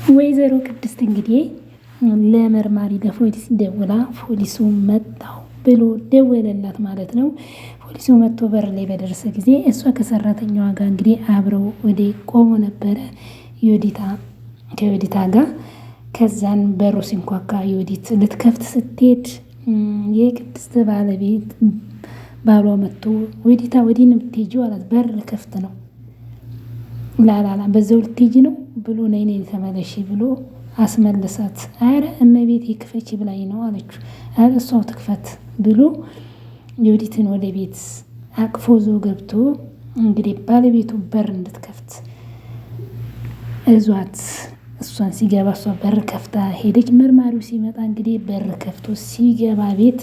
ወይዘሮ ቅድስት እንግዲህ ለመርማሪ ለፖሊስ ደውላ ፖሊሱ መጣው ብሎ ደወለላት ማለት ነው። ፖሊሱ መጥቶ በር ላይ በደረሰ ጊዜ እሷ ከሰራተኛዋ ጋር እንግዲህ አብረው ወደ ቆሞ ነበረ ከዮዲታ ጋር። ከዛን በሩ ሲንኳካ ዮዲት ልትከፍት ስትሄድ የቅድስት ባለቤት ባሏ መጥቶ ዮዲታ ወዲህ ነው የምትሄጂው አላት። በር ከፍት ነው ላላላ በዛው ልትሄጂ ነው ብሎ ነይ ተመለሺ ብሎ አስመለሳት። አረ እመቤቴ ክፈቺ ብላኝ ነው አለችው። አረ እሷው ትክፈት ብሎ ዮዲትን ወደ ቤት አቅፎ ዞ ገብቶ እንግዲህ ባለቤቱ በር እንድትከፍት እዟት እሷን ሲገባ እሷ በር ከፍታ ሄደች። መርማሪው ሲመጣ እንግዲህ በር ከፍቶ ሲገባ ቤት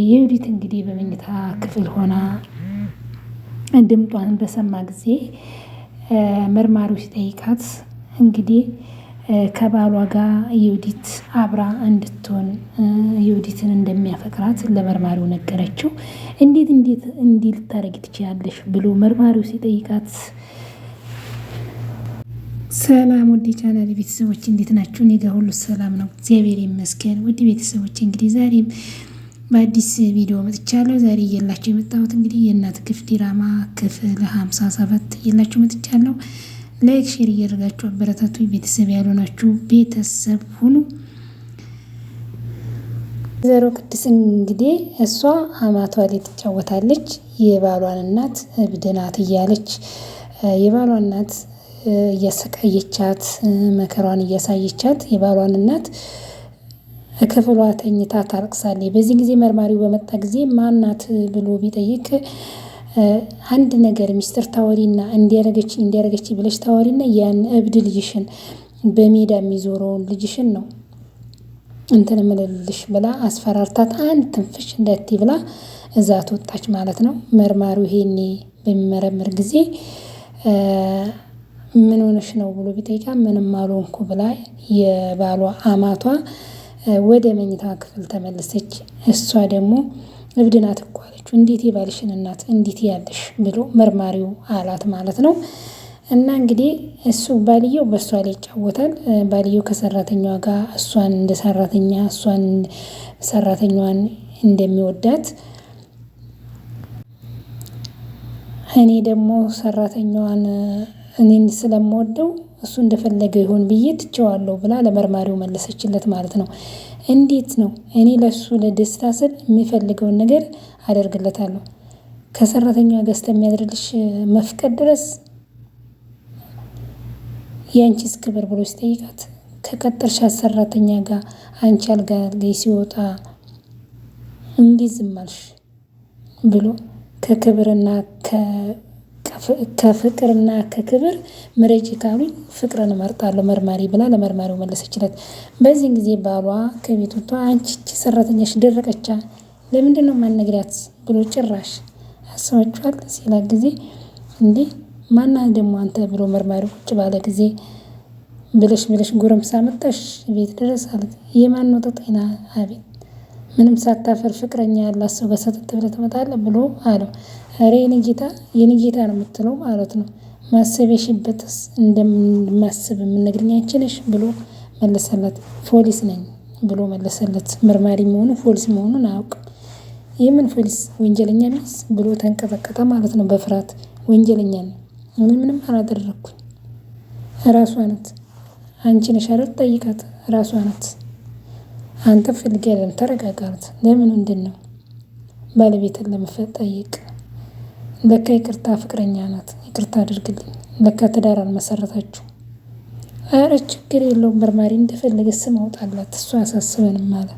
ዮዲት እንግዲህ በመኝታ ክፍል ሆና ድምጧን በሰማ ጊዜ መርማሪው ሲጠይቃት እንግዲህ ከባሏ ጋር ዮዲት አብራ እንድትሆን ዮዲትን እንደሚያፈቅራት ለመርማሪው ነገረችው። እንዴት እንዲህ ልታረጊ ትችያለሽ ብሎ መርማሪው ሲጠይቃት ሰላም ውድ ቻናል ቤተሰቦች እንዴት ናችሁ? እኔ ጋር ሁሉ ሰላም ነው፣ እግዚአብሔር ይመስገን። ውድ ቤተሰቦች እንግዲህ ዛሬም በአዲስ ቪዲዮ መጥቻለሁ። ዛሬ እየላችሁ የመጣሁት እንግዲህ የእናት ግፍ ድራማ ክፍል 57 እየላችሁ መጥቻለሁ። ላይክ ሼር እያደረጋችሁ አበረታቱ። ቤተሰብ ያልሆናችሁ ቤተሰብ ሁኑ። ወይዘሮ ቅድስት እንግዲህ እሷ አማቷ ላይ ትጫወታለች። የባሏን እናት እብድ ናት እያለች የባሏን እናት እያሰቃየቻት መከሯን እያሳየቻት የባሏን እናት ክፍሏ ተኝታ ታለቅሳለች። በዚህ ጊዜ መርማሪው በመጣ ጊዜ ማናት ብሎ ቢጠይቅ አንድ ነገር ሚስጥር ታወሪና እንዲያረገች ብለሽ ታወሪና ያን እብድ ልጅሽን በሜዳ የሚዞረውን ልጅሽን ነው እንትን ምልልሽ ብላ አስፈራርታት አንድ ትንፍሽ እንዳትይ ብላ እዛ ተወጣች ማለት ነው። መርማሪው ይሄኔ በሚመረምር ጊዜ ምን ሆነሽ ነው ብሎ ቢጠይቃ ምንም አልሆንኩ ብላ የባሏ አማቷ ወደ መኝታ ክፍል ተመለሰች። እሷ ደግሞ እብድ ናት እኮ አለችው። እንዴት የባልሽን እናት እንዴት ያለሽ ብሎ መርማሪው አላት ማለት ነው። እና እንግዲህ እሱ ባልየው በእሷ ላይ ይጫወታል። ባልየው ከሰራተኛዋ ጋር እሷን እንደ ሰራተኛዋን እንደሚወዳት እኔ ደግሞ ሰራተኛዋን እኔን ስለምወደው እሱ እንደፈለገ ይሆን ብዬ ትቼዋለሁ ብላ ለመርማሪው መለሰችለት ማለት ነው። እንዴት ነው እኔ ለሱ ለደስታ ስል የሚፈልገውን ነገር አደርግለታለሁ ከሰራተኛዋ ጋር እስከሚያድርልሽ መፍቀድ ድረስ ያንቺስ ክብር ብሎ ሲጠይቃት ከቀጠርሻት ሰራተኛ ጋር አንቺ አልጋ ላይ ሲወጣ እንዴት ዝም አልሽ ብሎ ከክብርና ከፍቅርና ከክብር ምረጪ ካሉኝ ፍቅርን እመርጣለሁ መርማሪ ብላ ለመርማሪው መለሰችለት። በዚህ ጊዜ ባሏ ከቤት ወጥቶ አንቺ ሰራተኛሽ ደረቀቻ ለምንድን ነው የማትነግሪያት ብሎ ጭራሽ አስባችኋል ሲላ ጊዜ እንዴ ማና ደግሞ አንተ ብሎ መርማሪው ቁጭ ባለ ጊዜ ብለሽ ጎረምሳ መጣሽ ቤት ድረስ አለት። የማን ነው ጤና አቤት ምንም ሳታፈር ፍቅረኛ ያላት ሰው ጋር ሰተት ብለህ ትመጣለህ ብሎ አለው። ኧረ የኔ ጌታ ነው የምትለው ማለት ነው። ማሰበሽበትስ እንደማስብ የምነግርኝ አንቺ ነሽ ብሎ መለሰለት። ፖሊስ ነኝ ብሎ መለሰለት። መርማሪ መሆኑ ፖሊስ መሆኑን አያውቅም። የምን ፖሊስ ወንጀለኛ ነስ ብሎ ተንቀጠቀጠ ማለት ነው በፍርሃት። ወንጀለኛ ነኝ ምንም አላደረኩኝ ራሷ ናት አንቺ ነሽ አይደል ጠይቃት ራሷ ናት አንተ ፈልጌ አይደለም ተረጋጋት ለምን ምንድነው ባለቤትን ለመፈጠ ጠይቅ ለካ ይቅርታ ፍቅረኛ ናት ይቅርታ አድርግልኝ ለካ ትዳር አልመሰረታችሁ ኧረ ችግር የለውም መርማሪ እንደፈለገ ስም አውጣላት እሷ አያሳስበንም አለ።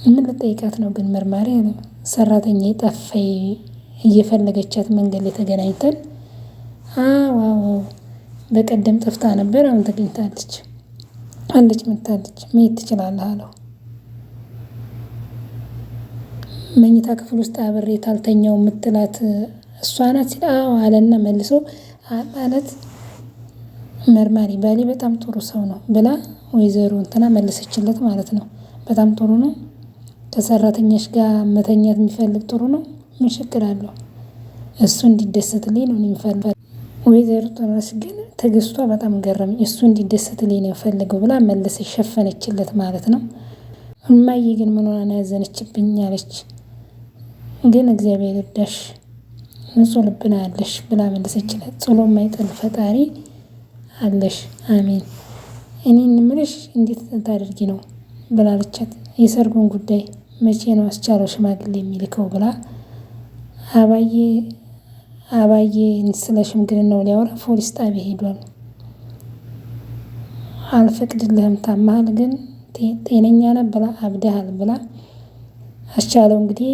ምን ልጠይቃት ነው ግን መርማሪ አለ። ሰራተኛ ጠፋይ እየፈለገቻት መንገድ ላይ ተገናኝተን አዎ በቀደም ጠፍታ ነበር አሁን ተገኝታለች አለች መታለች መሄድ ትችላለህ አለው። መኝታ ክፍል ውስጥ አብሬ ታልተኛው የምትላት እሷ ናት ሲል አዎ አለና መልሶ ማለት መርማሪ ባሌ በጣም ጥሩ ሰው ነው ብላ ወይዘሮ እንትና መለሰችለት ማለት ነው። በጣም ጥሩ ነው ከሰራተኛሽ ጋር መተኛት የሚፈልግ ጥሩ ነው ምን ችግር አለው እሱ እንዲደሰትልኝ ነው የሚፈልገው። ወይዘሮ ጥሩነሽ ግን ትዕግስቷ በጣም ገረመኝ። እሱ እንዲደሰትልኝ ነው የፈለገው ብላ መለሰች፣ ሸፈነችለት ማለት ነው። እማዬ ግን ምን ሆና ነው ያዘነችብኝ አለች። ግን እግዚአብሔር ይርዳሽ ንጹሕ ልብና አለሽ ብላ መለሰችለት። ጥሎ የማይጥል ፈጣሪ አለሽ፣ አሜን። እኔ እንምልሽ እንዴት ታደርጊ ነው ብላለቻት። የሰርጉን ጉዳይ መቼ ነው አስቻለው ሽማግሌ የሚልከው ብላ አባዬ ስለ ሽምግልናው ሊያወራ ፖሊስ ጣቢያ ሄዷል። አልፈቅድልህም ታማሃል፣ ግን ጤነኛ ነህ ብላ አብደሃል ብላ አስቻለው እንግዲህ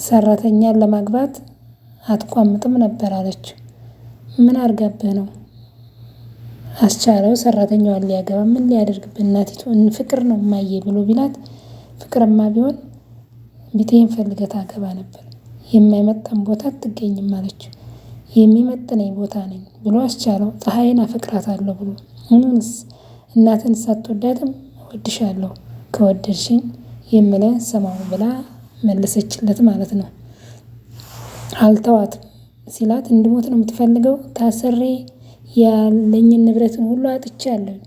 ሰራተኛን ለማግባት አትቋምጥም ነበር አለች። ምን አርጋብህ ነው አስቻለው ሰራተኛዋን ሊያገባ? ምን ሊያደርግብህ? እናቲቱ ፍቅር ነው እማዬ ብሎ ቢላት፣ ፍቅርማ ቢሆን ቢቴን ፈልገህ ታገባ ነበር፣ የማይመጠን ቦታ አትገኝም አለች። የሚመጥነኝ ቦታ ነኝ ብሎ አስቻለው ፀሐይን አፈቅራታለሁ ብሎ ምንስ እናትን ሳትወዳትም እወድሻለሁ ከወደድሽኝ የምልህን ስማው ብላ መለሰችለት ማለት ነው። አልተዋትም ሲላት እንድሞት ነው የምትፈልገው? ታስሬ ያለኝን ንብረትን ሁሉ አጥቻለሁ።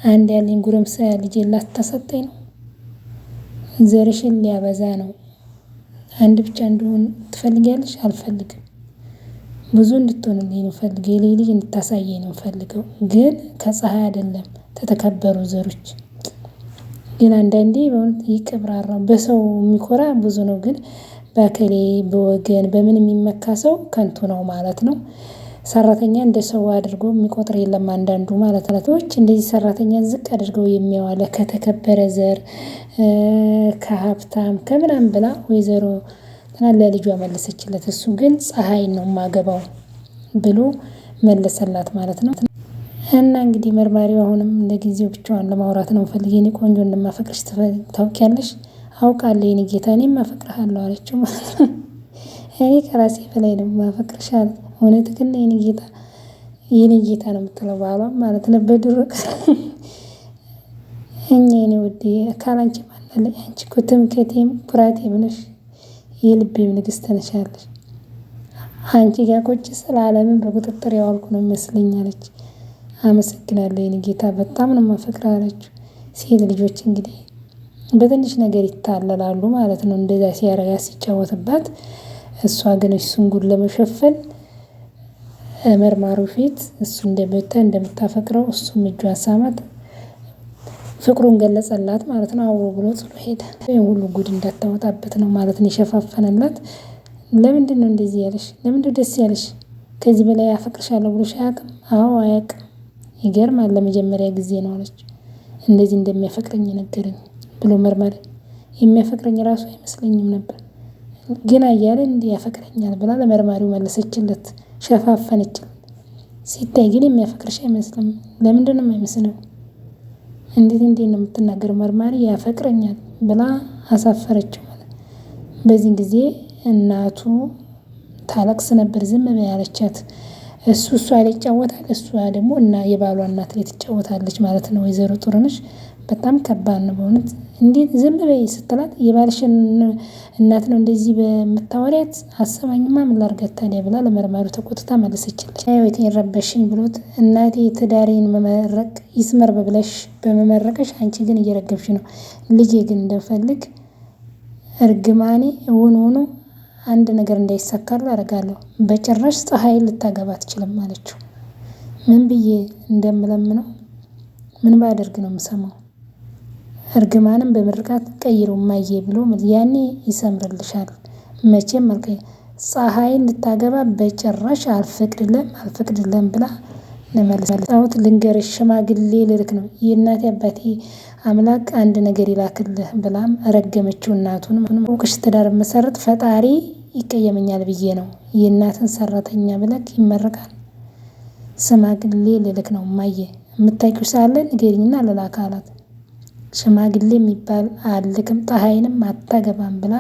አንድ ያለኝ ጉረምሳ ልጄን ላታሰጠኝ ነው? ዘርሽን ሊያበዛ ነው። አንድ ብቻ እንድሆን ትፈልጊያለሽ? አልፈልግም። ብዙ እንድትሆንልኝ ነው ፈልገው፣ የልጅ ልጅ እንድታሳየኝ ነው ፈልገው፣ ግን ከፀሐይ አይደለም ተተከበሩ ዘሮች። ግን አንዳንዴ በእውነት ይቀብራራው። በሰው የሚኮራ ብዙ ነው፣ ግን በከሌ በወገን በምን የሚመካ ሰው ከንቱ ነው ማለት ነው። ሰራተኛ እንደ ሰው አድርጎ የሚቆጥር የለም አንዳንዱ ማለት ነው። እንደዚህ ሰራተኛ ዝቅ አድርገው የሚያዋለ ከተከበረ ዘር ከሀብታም ከምናምን ብላ ወይዘሮ ለልጇ መለሰችለት። እሱ ግን ፀሐይ ነው ማገባው ብሎ መለሰላት ማለት ነው። እና እንግዲህ መርማሪው አሁንም ለጊዜው ብቻዋን ለማውራት ነው ፈልጌ፣ እኔ ቆንጆ እንደማፈቅርሽ ታውቂያለሽ? አውቃለሁ የኔ ጌታ፣ እኔም አፈቅርሃለሁ አለችው ማለት ነው። እኔ ከራሴ በላይ ነው ማፈቅርሽ አለ። እውነት ግን የኔ ጌታ ነው የምትለው ባሏም ማለት ነው። በድሮ የኔ ውዴ ካላንቺ ማናለኝ፣ አንቺ እኮ ትምክህቴም ኩራቴም ነሽ፣ የልቤም ንግስት ነሻለሽ። አንቺ ጋር ቁጭ ስለ ዓለምን በቁጥጥር ያዋልኩ ነው ይመስለኛለች። አመሰግናለሁ የኔ ጌታ፣ በጣም ነው የማፈቅር አለችው። ሴት ልጆች እንግዲህ በትንሽ ነገር ይታለላሉ ማለት ነው። እንደዛ ሲያረጋት ሲጫወትባት፣ እሷ ግን እሱን ጉድ ለመሸፈን መርማሪው ፊት እሱ እንደምታፈቅረው እሱም እጇን ሳማት፣ ፍቅሩን ገለጸላት ማለት ነው። አዎ ብሎ ጥሎ ሄደ። ይሄን ሁሉ ጉድ እንዳታወጣበት ነው ማለት ነው የሸፋፈነላት። ለምንድን ነው እንደዚህ ያለሽ? ለምንድን ደስ ያለሽ? ከዚህ በላይ አፈቅርሻለሁ ብሎሽ አያውቅም? አዎ አያውቅም። ይገርማል። ለመጀመሪያ ጊዜ ነው አለች እንደዚህ እንደሚያፈቅረኝ ነገረኝ ብሎ መርማሪ። የሚያፈቅረኝ ራሱ አይመስለኝም ነበር ግን እያለ እንዲህ ያፈቅረኛል ብላ ለመርማሪው መለሰችለት፣ ሸፋፈነችለት። ሲታይ ግን የሚያፈቅርሽ አይመስልም። ለምንድን ነው የማይመስለው? እንዴት ነው የምትናገረው? መርማሪ ያፈቅረኛል ብላ አሳፈረችው ማለት። በዚህ ጊዜ እናቱ ታለቅስ ነበር። ዝም በይ ያለቻት። እሷ ላይ ይጫወታል፣ እሷ ደግሞ እና የባሏ እናት ላይ ትጫወታለች ማለት ነው። ወይዘሮ ጥሩነሽ በጣም ከባድ ነው በእውነት። እንዴት ዝም በይ ስትላት የባልሽን እናት ነው እንደዚህ በምታወሪያት? አሰማኝማ ምን ላድርጋት ታዲያ ብላ ለመርማሪው ተቆጥታ መለሰችለት። ህይወቴን ረበሽኝ ብሎት እናቴ ትዳሬን መመረቅ ይስመር ብለሽ በመመረቀሽ አንቺ ግን እየረገብሽ ነው። ልጄ ግን እንደፈልግ እርግማኔ እውን ሆኖ አንድ ነገር እንዳይሳካል አደርጋለሁ። በጭራሽ ፀሐይ ልታገባ አትችልም አለችው። ምን ብዬ እንደምለምነው ምን ባደርግ ነው የምሰማው? እርግማንም በምርቃት ቀይሮ ማየ ብሎ ያኔ ይሰምርልሻል። መቼም ፀሐይን ልታገባ በጭራሽ አልፈቅድለም ብላ ለመለሰች። ልንገርሽ ሽማግሌ ልልክ ነው፣ የእናቴ አባቴ አምላክ አንድ ነገር ይላክልህ ብላም ረገመችው እናቱን። እውቅሽ ትዳር መሰረት ፈጣሪ ይቀየመኛል ብዬ ነው። የእናትን ሰራተኛ ብለክ ይመረቃል። ሽማግሌ ልልክ ነው ማየ፣ የምታውቂው ሳለ ንገሪኝና ልላክ አላት። ሽማግሌ የሚባል አልክም፣ ፀሐይንም አታገባም ብላ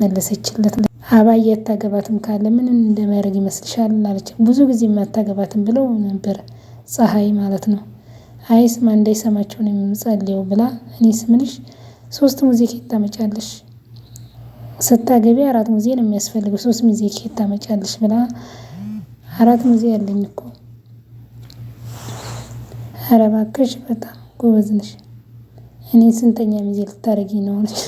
መለሰችለት። አባዬ አታገባትም ካለ ምን እንደሚያደርግ ይመስልሻል አለች። ብዙ ጊዜ አታገባትም ብለው ነበር ፀሐይ ማለት ነው። አይስማ እንዳይሰማቸው ነው የምጸልየው ብላ እኔስ ምንሽ 3 ሙዜ ኬት ታመጫለሽ? ስታገቢ 4 ሙዜ ነው የሚያስፈልገው፣ 3 ሙዜ ኬት ታመጫለሽ ብላ 4 ሙዜ ያለኝ እኮ ኧረ እባክሽ በጣም ጎበዝ ነሽ። እኔ ስንተኛ ሚዜ ልታደርጊ ነው አለች።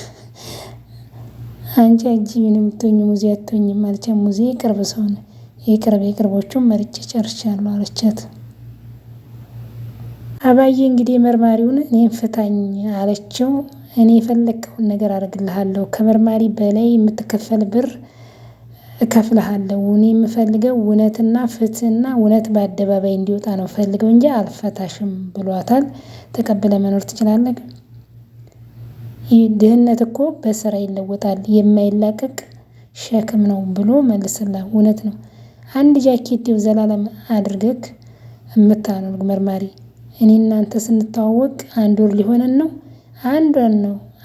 አንቺ አጅቢን የምትሆኝ ሙዜ አትሆኝም አለቻት። ሙዜ የቅርብ ሰው ነው፣ የቅርቦቹን መርጬ ጨርሻለሁ አለቻት። አባዬ እንግዲህ መርማሪውን እኔን ፍታኝ አለችው። እኔ የፈለግከውን ነገር አደርግልሃለሁ፣ ከመርማሪ በላይ የምትከፈል ብር እከፍልሃለሁ። እኔ የምፈልገው እውነትና ፍትህና እውነት በአደባባይ እንዲወጣ ነው ፈልገው እንጂ አልፈታሽም ብሏታል። ተቀብለ መኖር ትችላለህ። ድህነት እኮ በስራ ይለወጣል፣ የማይላቀቅ ሸክም ነው ብሎ መልስላ። እውነት ነው። አንድ ጃኬት ዘላለም አድርገክ የምታኖር መርማሪ፣ እኔ እናንተ ስንተዋወቅ 1 ወር ሊሆነን ነው።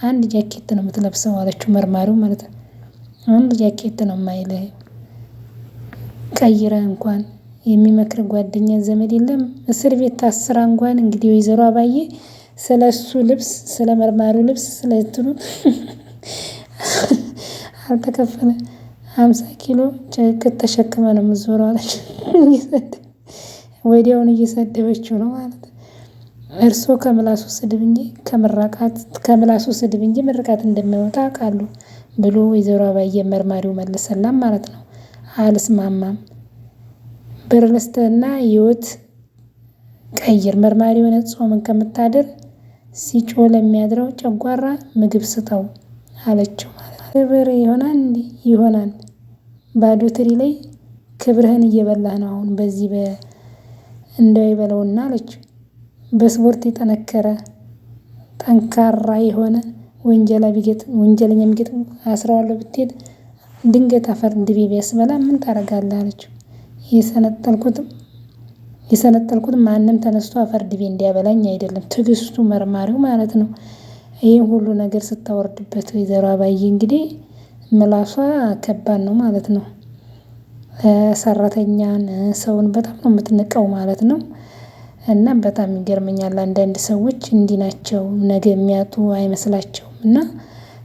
አንድ ጃኬት ነው የምትለብሰው አለችው። መርማሪው ማለት ነው። አንድ ጃኬት ነው የማይልህ፣ ቀይረህ እንኳን የሚመክር ጓደኛ ዘመድ የለም። እስር ቤት ታስራ እንኳን እንግዲህ ወይዘሮ አባዬ ስለሱ ልብስ፣ ስለ መርማሪው ልብስ፣ ስለ እንትኑ አልተከፈለ 50 ኪሎ ጭቅት ተሸክመ ነው የምትዞረው አለች። ወዲያውን እየሰደበችው ነው ማለት ነው። እርሶ ከምላሱ ስድብ እንጂ ምርቃት እንደማይወጣ አውቃለሁ ብሎ ወይዘሮ አባዬ መርማሪው መለሰላም ማለት ነው። አልስማማም፣ ብር ልስጥህና ህይወት ቀይር። መርማሪው ጾምን ከምታድር ሲጮህ ለሚያድረው ጨጓራ ምግብ ስጠው አለችው ማለት ነው። ክብር ይሆናል እንዴ? ይሆናል። ባዶ ትሪ ላይ ክብርህን እየበላህ ነው አሁን በዚህ እንደው ይበለውና አለችው። በስፖርት የጠነከረ ጠንካራ የሆነ ወንጀለኛ ቢገጥም አስረዋለሁ ብትሄድ ድንገት አፈር ድቤ ቢያስበላ ምን ታደርጋለህ አለችው። የሰነጠልኩት ማንም ተነስቶ አፈር ድቤ እንዲያበላኝ አይደለም፣ ትዕግስቱ መርማሪው ማለት ነው። ይህን ሁሉ ነገር ስታወርድበት ወይዘሮ አባዬ እንግዲህ ምላሷ ከባድ ነው ማለት ነው። ሰራተኛን ሰውን በጣም ነው የምትንቀው ማለት ነው። እና በጣም ይገርመኛል። አንዳንድ ሰዎች እንዲህ ናቸው፣ ነገ የሚያጡ አይመስላቸውም። እና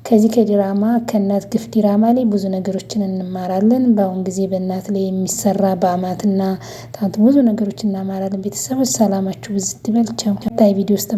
ከዚህ ከድራማ ከእናት ግፍ ድራማ ላይ ብዙ ነገሮችን እንማራለን። በአሁን ጊዜ በእናት ላይ የሚሰራ በአማትና ጣት ብዙ ነገሮችን እናማራለን። ቤተሰቦች ሰላማችሁ ብዝት ይበል። ቻው። ቪዲዮ ውስጥ